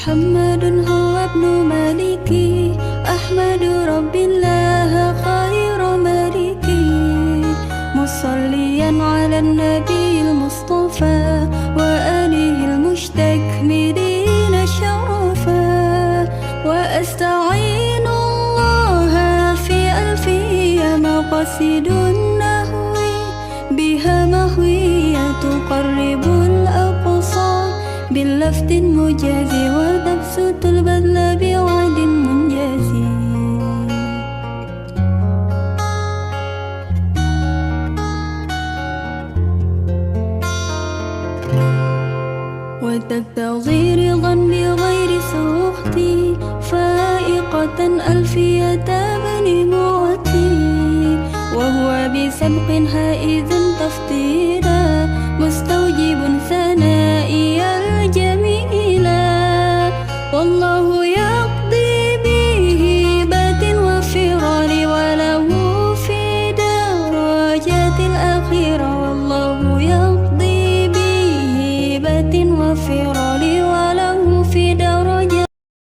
محمد هو ابن مالكي، أحمد رب الله خير مالكي، مصليا على النبي المصطفى وآله المستكملين شرفا. وأستعين الله في ألفية مقاصد النهو، بها مهوية تقرب الأقصى باللفت مجازي، وتبسط البذل بوعد منجزي. وتقتضي رضا بغير سخط، فائقة ألفية بني معطي، وهو بسبق هائذ تفطير